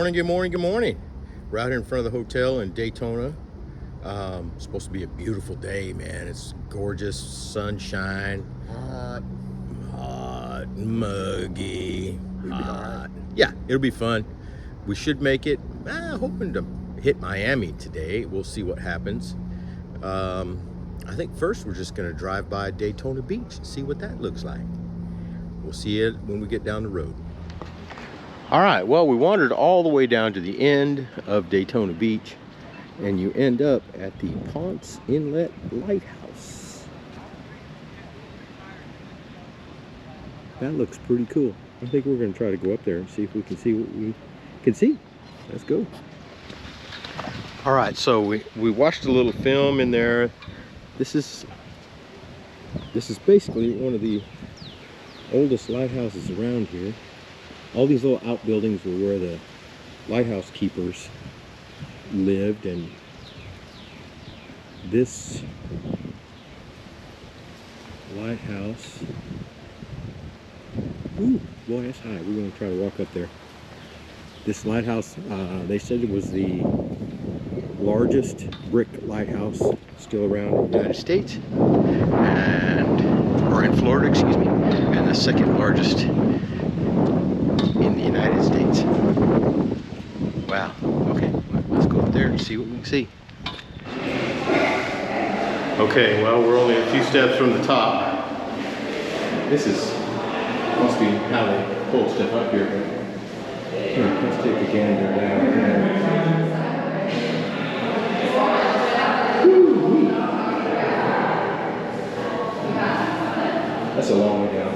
morning, good morning, good morning. We're out here in front of the hotel in Daytona. It's supposed to be a beautiful day, man. It's gorgeous, sunshine, hot, muggy, hot. Yeah, it'll be fun. We should make it. Hoping to hit Miami today. We'll see what happens. I think first we're just gonna drive by Daytona Beach and see what that looks like. We'll see it when we get down the road. All right, well, we wandered all the way down to the end of Daytona Beach, and you end up at the Ponce Inlet Lighthouse. That looks pretty cool. I think we're gonna try to go up there and see if we can see what we can see. Let's go. All right, so we watched a little film in there. This is basically one of the oldest lighthouses around here. All these little outbuildings were where the lighthouse keepers lived, and this lighthouse, ooh, boy, that's high. We're going to try to walk up there. This lighthouse, they said it was the largest brick lighthouse still around in the United States, or in Florida, excuse me, and the second largest in the United States. Wow, okay, let's go up there and see what we can see. Okay, well, we're only a few steps from the top. This must be how they pull stuff up here. Here, let's take a gander down there. That's a long way down.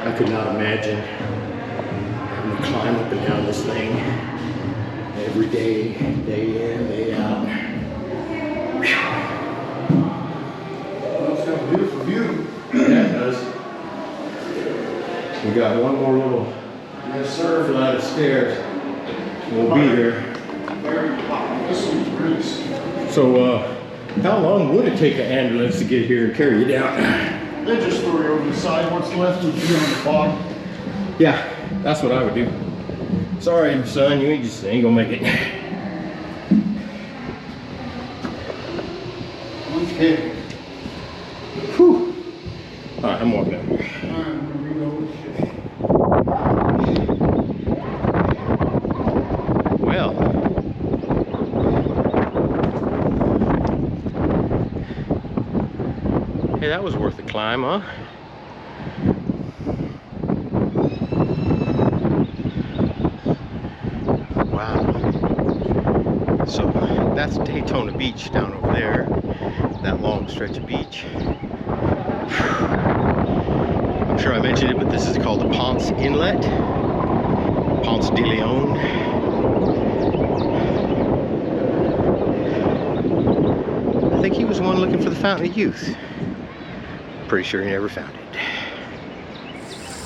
I could not imagine having to climb up and down this thing every day, day in, day out. Well, it's got a beautiful view. Yeah, it does. We got one more little flight of stairs. We'll be there. So, how long would it take an ambulance to get here and carry you down? They just throw you over the side. What's left would be on the bottom. Yeah, that's what I would do. Sorry, son, you ain't gonna make it. Okay. Whew. All right, I'm walking out. Well, hey, that was worth the climb, huh? Wow. So that's Daytona Beach down over there, that long stretch of beach. I'm sure I mentioned it, but this is called the Ponce Inlet, Ponce de Leon. I think he was the one looking for the Fountain of Youth. Pretty sure he never found it.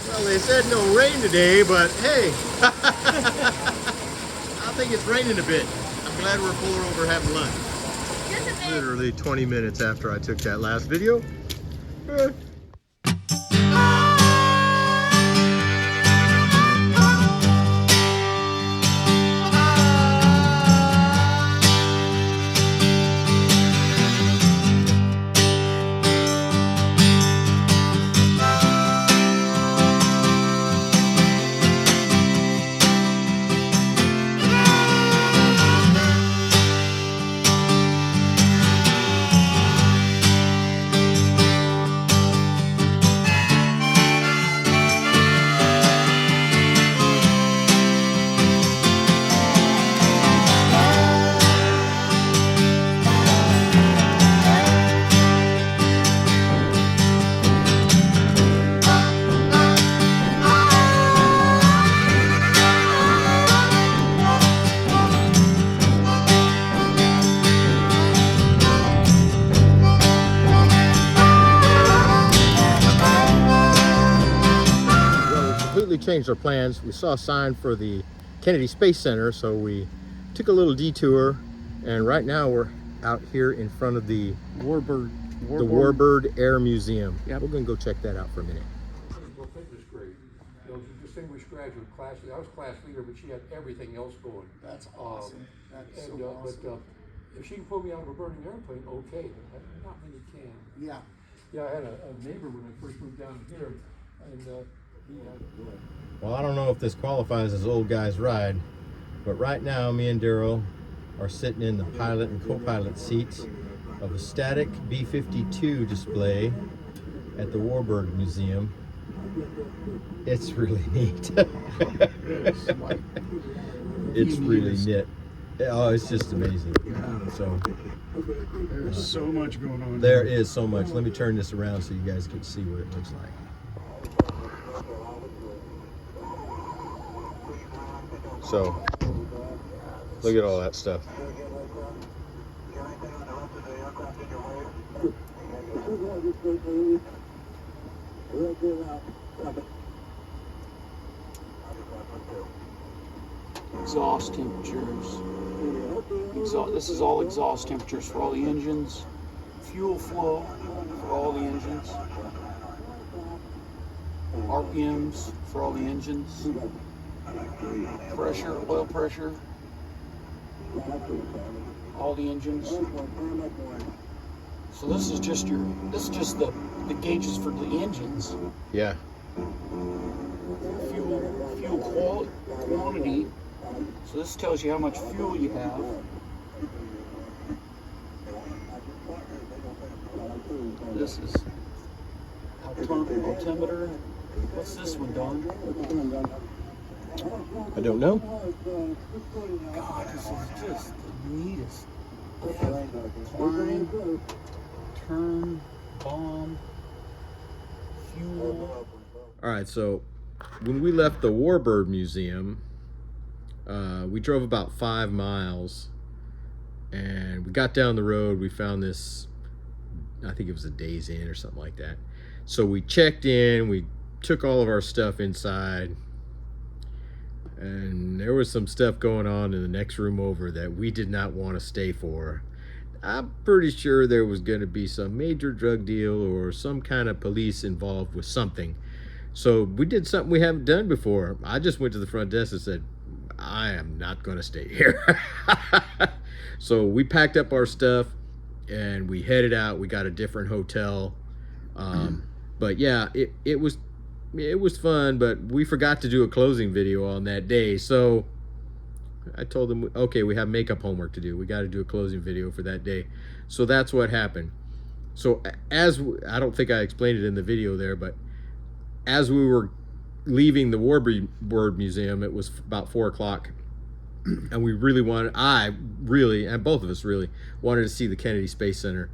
Well, they said no rain today, but hey, I think it's raining a bit. I'm glad we're pulling over having lunch. Literally 20 minutes after I took that last video. Changed our plans. We saw a sign for the Kennedy Space Center, so we took a little detour, and right now we're out here in front of the Warbird Air Museum. Yeah, we're gonna go check that out for a minute. Distinguished graduate class. I was class leader, but she had everything else going. That's awesome. That's And, so awesome. But if she can pull me out of a burning airplane, okay. But not many can. Yeah. Yeah, I had a neighbor when I first moved down here, and he had. Well, I don't know if this qualifies as old guy's ride, but right now me and Darryl are sitting in the pilot and co-pilot seats of a static B-52 display at the Warburg Museum. It's really neat. It's really neat. Oh, it's just amazing. So There's so much going on. there is so much. Let me turn this around so you guys can see what it looks like. So look at all that stuff. Exhaust temperatures. This is all exhaust temperatures for all the engines. Fuel flow for all the engines. RPMs for all the engines. Pressure, oil pressure. All the engines. So this is just the gauges for the engines. Yeah. Fuel quantity. So this tells you how much fuel you have. This is altimeter. What's this one, Don? I don't know. God, this is just the neatest. Climb, turn, bomb, fuel. All right, so when we left the Warburg Museum, we drove about 5 miles, and we got down the road. We found this, I think it was a Days Inn or something like that. So we checked in, we took all of our stuff inside, and there was some stuff going on in the next room over that we did not want to stay for. I'm pretty sure there was going to be some major drug deal or some kind of police involved with something. So we did something we haven't done before. I just went to the front desk and said, I am not going to stay here. So we packed up our stuff and we headed out. We got a different hotel. But yeah, it was fun, but we forgot to do a closing video on that day. So I told them, okay, we have makeup homework to do. We got to do a closing video for that day. So that's what happened. So I don't think I explained it in the video there, but as we were leaving the Warburg Museum, it was about 4 o'clock, and we really wanted, and both of us really wanted to see the Kennedy Space Center.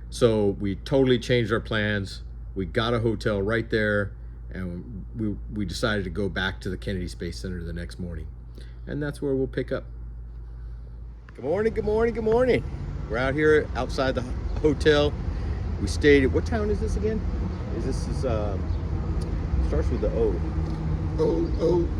So we totally changed our plans. We got a hotel right there, and we decided to go back to the Kennedy Space Center the next morning. And that's where we'll pick up. Good morning, good morning, good morning. We're out here outside the hotel. We stayed at, what town is this again? Starts with the O.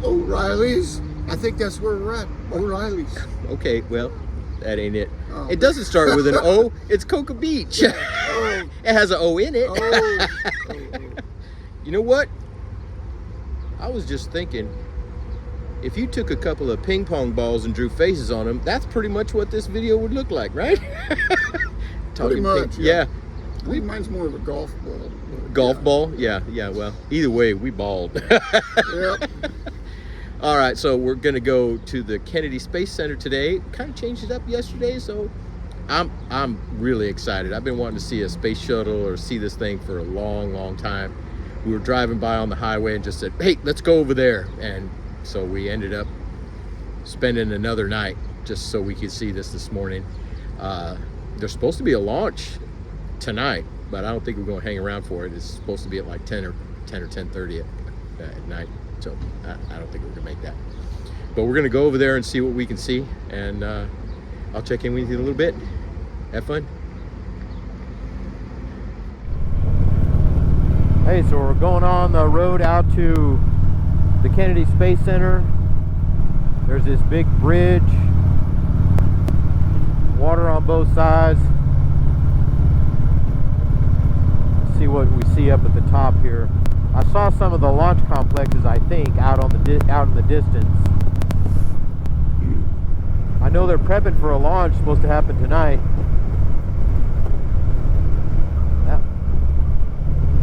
O'Reilly's? I think that's where we're at. O'Reilly's. Okay, well, that ain't it. Oh. It doesn't start with an O. It's Cocoa Beach. Oh. It has an O in it. Oh. You know what? I was just thinking, if you took a couple of ping pong balls and drew faces on them, that's pretty much what this video would look like, right? Pretty much, yeah. Yeah. I think mine's more of a golf ball. Golf ball? Yeah, well, either way, we balled. Yep. All right, so we're gonna go to the Kennedy Space Center today. Kind of changed it up yesterday, so I'm really excited. I've been wanting to see a space shuttle or see this thing for a long time. We were driving by on the highway and just said, hey, let's go over there. And so we ended up spending another night just so we could see this morning. There's supposed to be a launch tonight, but I don't think we're going to hang around for it. It's supposed to be at like 10 or 10:30 at night, so I don't think we're going to make that. But we're going to go over there and see what we can see, and I'll check in with you in a little bit. Have fun. Hey, so we're going on the road out to the Kennedy Space Center. There's this big bridge, water on both sides. See what we see up at the top here. I saw some of the launch complexes, I think, out in the distance. I know they're prepping for a launch supposed to happen tonight.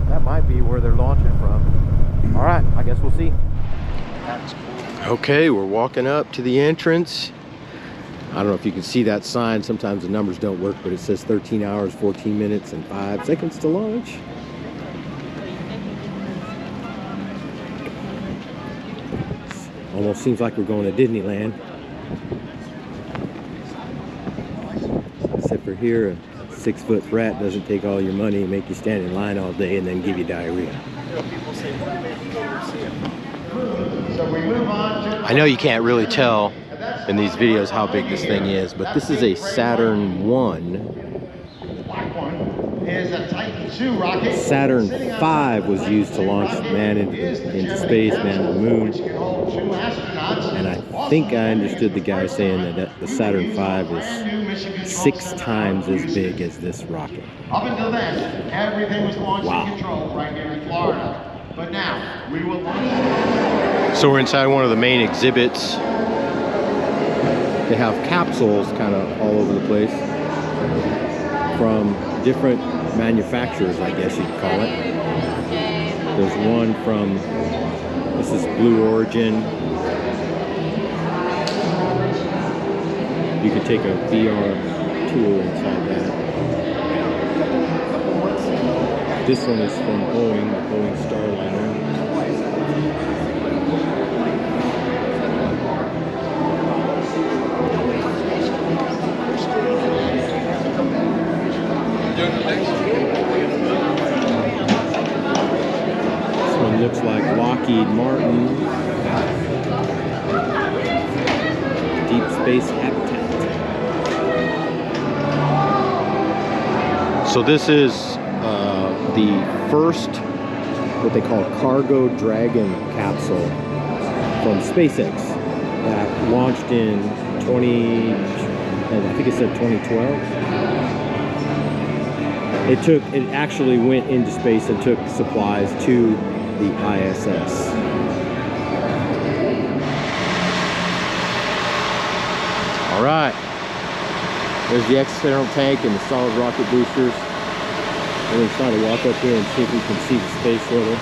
That might be where they're launching from. All right, I guess we'll see. That's cool. Okay, we're walking up to the entrance. I don't know if you can see that sign. Sometimes the numbers don't work, but it says 13 hours, 14 minutes, and 5 seconds to launch. Almost seems like we're going to Disneyland. Except for here, a 6-foot rat doesn't take all your money and make you stand in line all day and then give you diarrhea. I know you can't really tell in these videos how big this thing is, but this is a Saturn 1. Saturn 5 was used to launch man into space, man to the moon. And I think I understood the guy saying that the Saturn 5 is 6 times as big as this rocket. Up until then, everything was launch controlled right here in Florida. But now, we will launch. So we're inside one of the main exhibits. They have capsules kind of all over the place from different manufacturers, I guess you'd call it. There's one from, this is Blue Origin. You could take a VR tour inside that. This one is from Boeing, the Boeing Starliner. This one looks like Lockheed Martin. Deep Space Habitat. So this is the first, what they call Cargo Dragon capsule from SpaceX that launched in I think it said 2012. It actually went into space and took supplies to the ISS. All right, there's the external tank and the solid rocket boosters. We're going to try to walk up here and see if we can see the space shuttle.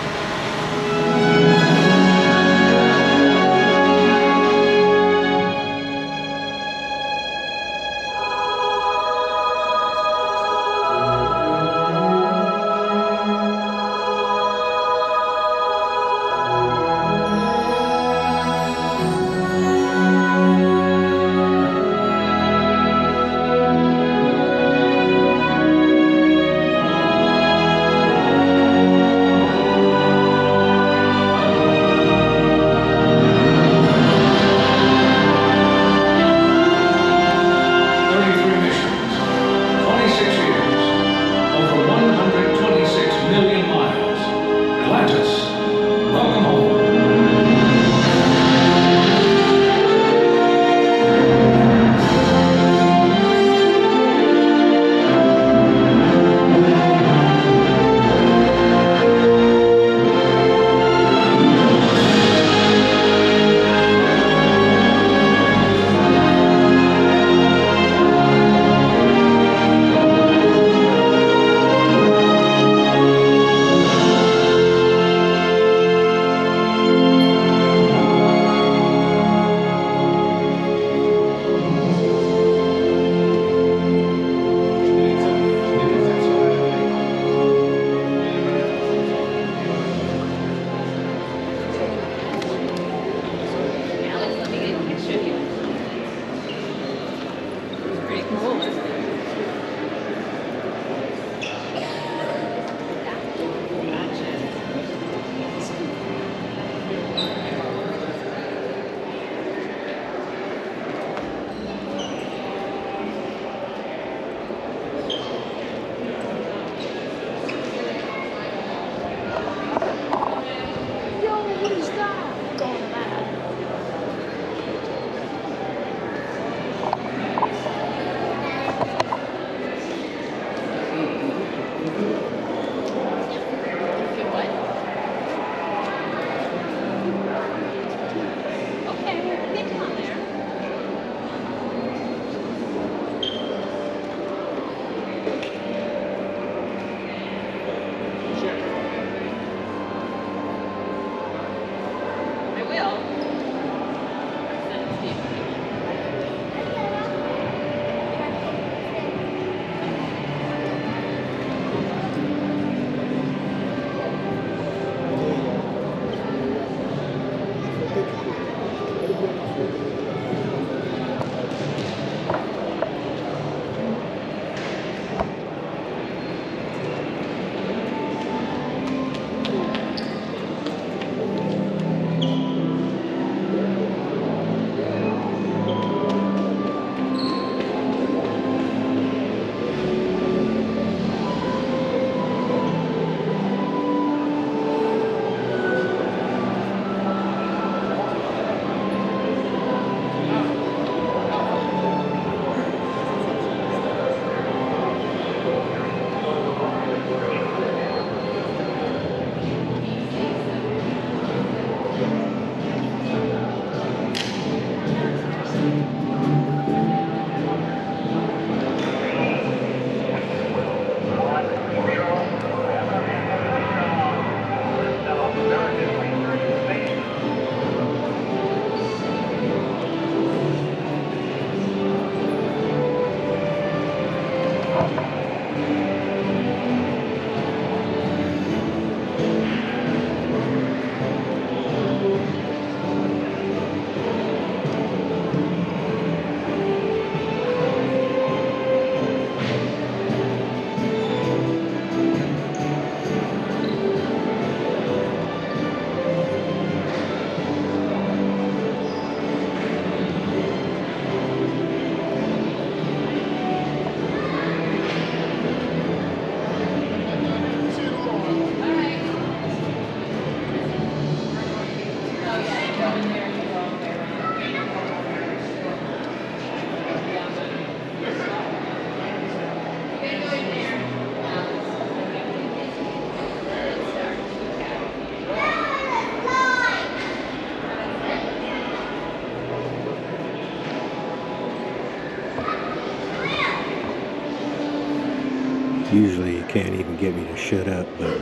Usually you can't even get me to shut up, but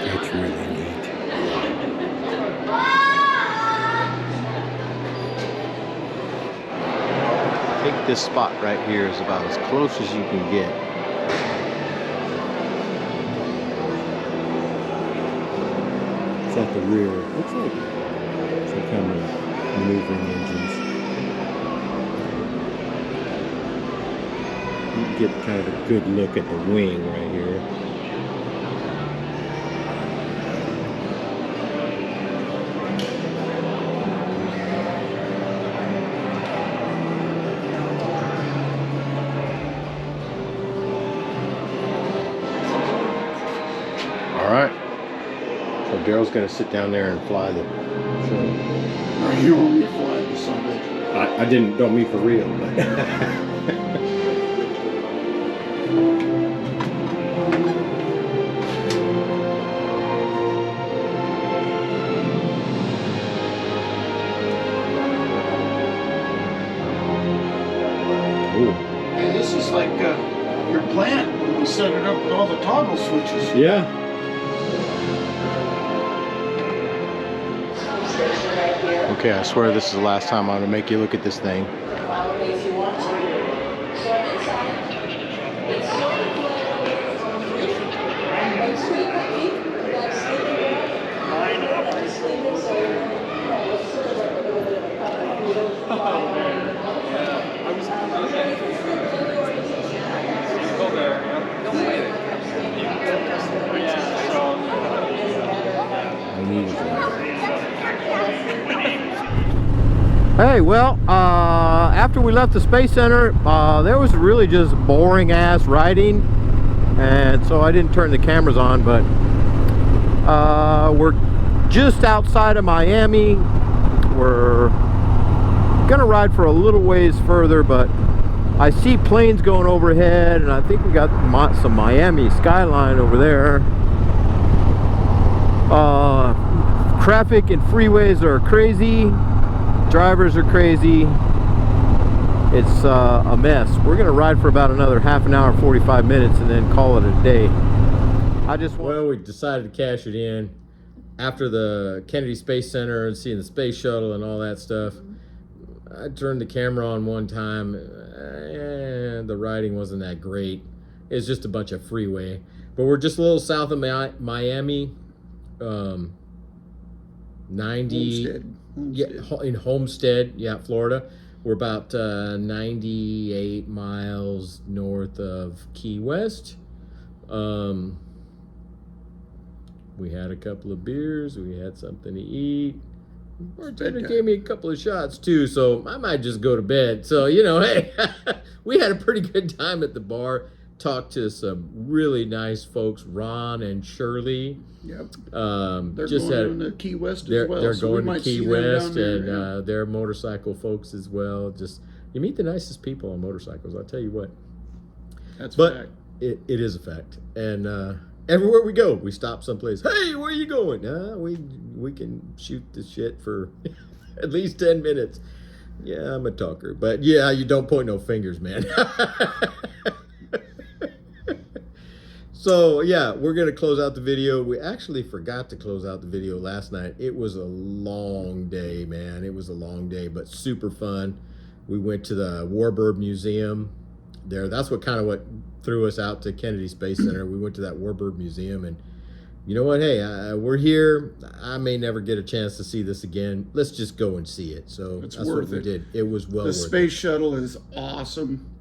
that's really neat. I think this spot right here is about as close as you can get. It's at the rear. Looks like some kind of maneuvering engines. You can get kind of a good look at the wing right here. All right. So Daryl's gonna sit down there and fly the show. Are you on me flying to Sunday? I don't mean for real, but Hey, this is like your plant when we set it up with all the toggle switches. yeah. Okay, I swear this is the last time I'm gonna make you look at this thing. Hey, well, after we left the Space Center, there was really just boring ass riding, and so I didn't turn the cameras on, but we're just outside of Miami. We're gonna ride for a little ways further, but I see planes going overhead, and I think we got some Miami skyline over there. Traffic and freeways are crazy. Drivers are crazy. It's a mess. We're gonna ride for about another half an hour, 45 minutes, and then call it a day. Well, we decided to cash it in after the Kennedy Space Center and seeing the space shuttle and all that stuff. I turned the camera on one time, and the riding wasn't that great. It's just a bunch of freeway. But we're just a little south of Miami. 90. Homestead. Yeah, in Homestead, yeah, Florida. We're about 98 miles north of Key West. We had a couple of beers. We had something to eat. Bartender gave me a couple of shots too, so I might just go to bed. So, you know, hey, we had a pretty good time at the bar. Talked to some really nice folks, Ron and Shirley. Yep. They're just going to Key West as well. They're so going to Key West, and yeah. they're motorcycle folks as well. Just you meet the nicest people on motorcycles. I'll tell you what. That's but fact. It is a fact, and everywhere we go, we stop someplace. Hey, where are you going? We can shoot the shit for at least 10 minutes. Yeah, I'm a talker, but yeah, you don't point no fingers, man. So yeah, we're gonna close out the video. We actually forgot to close out the video last night. It was a long day, man. It was a long day, but super fun. We went to the Warbird Museum there. That's what threw us out to Kennedy Space Center. We went to that Warbird Museum, and you know what? Hey, we're here. I may never get a chance to see this again. Let's just go and see it. So that's what we did. It was well worth it. The space shuttle is awesome.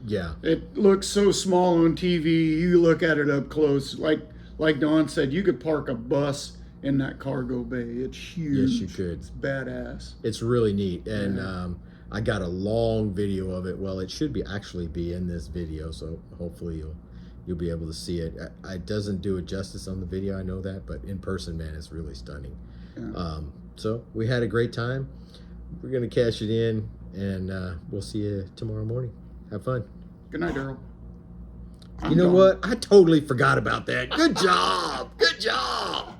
Yeah. It looks so small on TV. You look at it up close. Like Don said, you could park a bus in that cargo bay. It's huge. Yes, you could. It's badass. It's really neat. And I got a long video of it. Well, it should actually be in this video, so hopefully you'll be able to see it. It doesn't do it justice on the video, I know that, but in person, man, it's really stunning. Yeah. So we had a great time. We're gonna cash it in, and we'll see you tomorrow morning. Have fun. Good night, Darryl. You know what? I totally forgot about that. Good job. Good job.